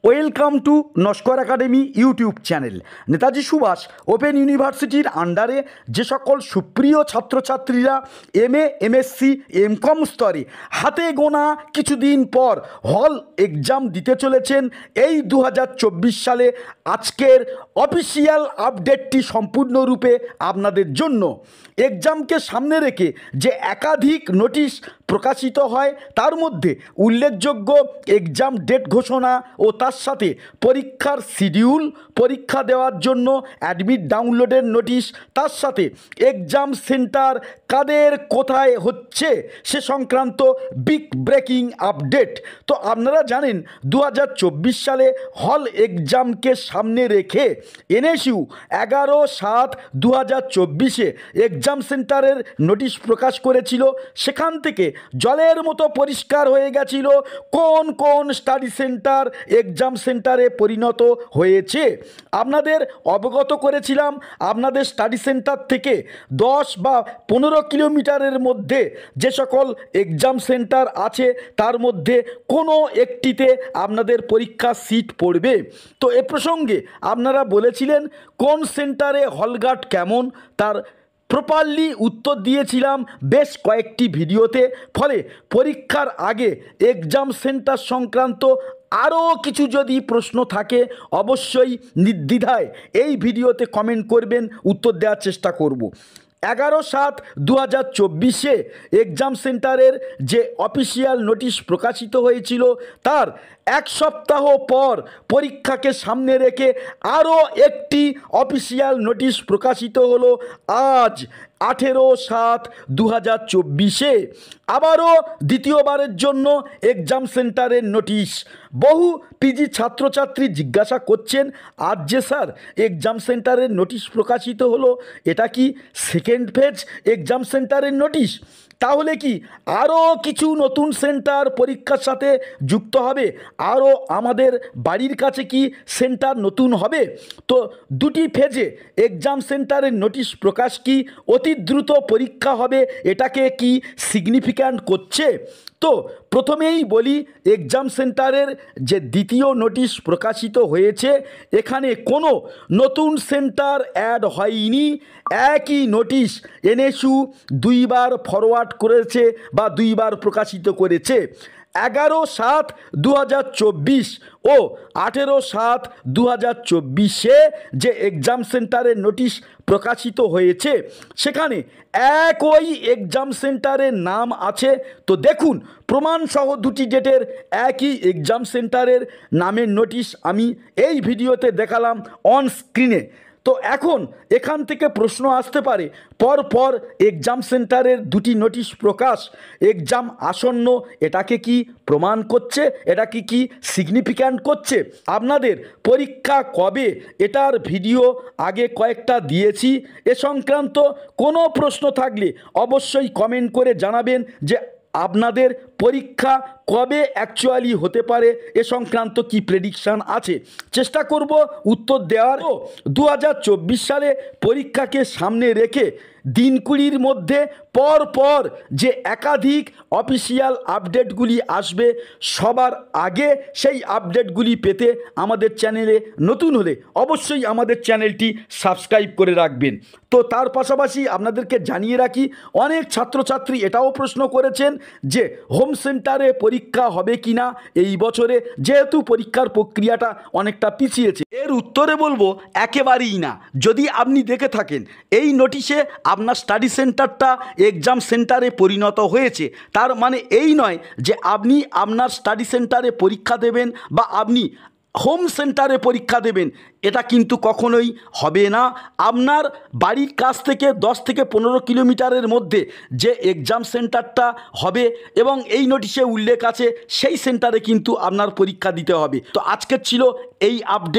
Welcome to Naskar academy YouTube channel. Netaji Subhash open ইউনিভার্সিটির আন্ডারে যে সকল সুপ্রিয় ছাত্রছাত্রীরা এমএ, এমএসসি, এমকম স্তরে হাতে গোনা কিছুদিন পর হল এক্সাম দিতে চলেছেন, এই 2024 সালে আজকের অফিসিয়াল আপডেটটি সম্পূর্ণরূপে আপনাদের জন্য। এক্সামকে সামনে রেখে যে একাধিক নোটিশ প্রকাশিত হয়, তার মধ্যে উল্লেখযোগ্য এক্সাম ডেট ঘোষণা ও তার সাথে পরীক্ষার শিডিউল, পরীক্ষা দেওয়ার জন্য অ্যাডমিট ডাউনলোডের নোটিশ, তার সাথে এক্সাম সেন্টার কাদের কোথায় হচ্ছে সে সংক্রান্ত বিগ ব্রেকিং আপডেট। তো আপনারা জানেন 2024 সালে হল এক্সামকে সামনে রেখে এনএসইউ 11/7/2024 এক্সাম সেন্টারের নোটিশ প্রকাশ করেছিল। সেখান থেকে জলের মতো পরিষ্কার হয়ে গেছিল কোন কোন স্টাডি সেন্টার এক্সাম সেন্টারে পরিণত হয়েছে। আপনাদের অবগত করেছিলাম আপনাদের স্টাডি সেন্টার থেকে 10 বা 15 কিলোমিটারের মধ্যে যে সকল এক্সাম সেন্টার আছে তার মধ্যে কোনো একটিতে আপনাদের পরীক্ষা সিট পড়বে। তো এ প্রসঙ্গে আপনারা বলেছিলেন কোন সেন্টারে হলগার্ড কেমন, তার প্রপারলি উত্তর দিয়েছিলাম বেশ কয়েকটি ভিডিওতে। ফলে পরীক্ষার আগে এক্সাম সেন্টার সংক্রান্ত আরও কিছু যদি প্রশ্ন থাকে অবশ্যই নির্দ্বিধায় এই ভিডিওতে কমেন্ট করবেন, উত্তর দেওয়ার চেষ্টা করব। 11/7/2024 এক্সাম সেন্টারের যে অফিসিয়াল নোটিশ প্রকাশিত হয়েছিল তার এক সপ্তাহ পর পরীক্ষাকে সামনে রেখে আরও একটি অফিসিয়াল নোটিশ প্রকাশিত হলো আজ 18/7/2024। আবারও দ্বিতীয়বারের জন্য এক্সাম সেন্টারের নোটিশ। বহু পিজি ছাত্রছাত্রী জিজ্ঞাসা করছেন, আজ যে স্যার এক্সাম সেন্টারের নোটিশ প্রকাশিত হলো, এটা কি সেকেন্ড ফেজ এক্সাম সেন্টারের নোটিশ? তাহলে কি আরও কিছু নতুন সেন্টার পরীক্ষার সাথে যুক্ত হবে? আরও আমাদের বাড়ির কাছে কি সেন্টার নতুন হবে? তো দুটি ফেজে এক্সাম সেন্টারের নোটিশ প্রকাশ কি অতি দ্রুত পরীক্ষা হবে, এটাকে কি সিগনিফিক্যান্ট করছে? তো প্রথমেই বলি, এক্সাম সেন্টারের যে দ্বিতীয় নোটিশ প্রকাশিত হয়েছে এখানে কোনো নতুন সেন্টার অ্যাড হয়নি। একই নোটিশ এনএসইউ দুইবার ফরওয়ার্ড করেছে বা দুইবার প্রকাশিত করেছে। 11/7/2024 ও 18/7/2024 যে এক্সাম সেন্টারের নোটিশ প্রকাশিত হয়েছে সেখানে একই এক্সাম সেন্টারের নাম আছে। তো দেখুন, প্রমাণসহ দুটি ডেটের একই এক্সাম সেন্টারের নামের নোটিশ আমি এই ভিডিওতে দেখালাম অন স্ক্রিনে। তো এখন এখান থেকে প্রশ্ন আসতে পারে, পরপর এক্সাম সেন্টারের দুটি নোটিশ প্রকাশ, এক্সাম আসন্ন, এটাকে কি প্রমাণ করছে? এটা কি সিগনিফিক্যান্ট করছে? আপনাদের পরীক্ষা কবে এটার ভিডিও আগে কয়েকটা দিয়েছি। এ সংক্রান্ত কোনো প্রশ্ন থাকলে অবশ্যই কমেন্ট করে জানাবেন যে আপনাদের পরীক্ষা কবে অ্যাকচুয়ালি হতে পারে, এ সংক্রান্ত কি প্রেডিকশান আছে, চেষ্টা করব উত্তর দেওয়ার। 2024 সালে পরীক্ষাকে সামনে রেখে দিন 20 মধ্যে পর পর যে একাধিক অফিসিয়াল আপডেটগুলি আসবে, সবার আগে সেই আপডেটগুলি পেতে আমাদের চ্যানেলে নতুন হলে অবশ্যই আমাদের চ্যানেলটি সাবস্ক্রাইব করে রাখবেন। তো তার পাশাপাশি আপনাদেরকে জানিয়ে রাখি, অনেক ছাত্রছাত্রী এটাও প্রশ্ন করেছেন যে হোম সেন্টারে পরীক্ষা হবে কি না এই বছরে, যেহেতু পরীক্ষার প্রক্রিয়াটা অনেকটা পিছিয়েছে। এর উত্তরে বলবো একেবারেই না। যদি আপনি দেখে থাকেন এই নোটিশে আপনার স্টাডি সেন্টারটা এক্সাম সেন্টারে পরিণত হয়েছে, তার মানে এই নয় যে আপনি আপনার স্টাডি সেন্টারে পরীক্ষা দেবেন বা আপনি হোম সেন্টারে পরীক্ষা দেবেন, এটা কিন্তু কখনোই হবে না। আপনার বাড়ির কাছ থেকে 10 থেকে 15 কিলোমিটারের মধ্যে যে এক্সাম সেন্টারটা হবে এবং এই নোটিশে উল্লেখ আছে সেই সেন্টারে কিন্তু আপনার পরীক্ষা দিতে হবে। তো আজকের ছিল এই আপডেট।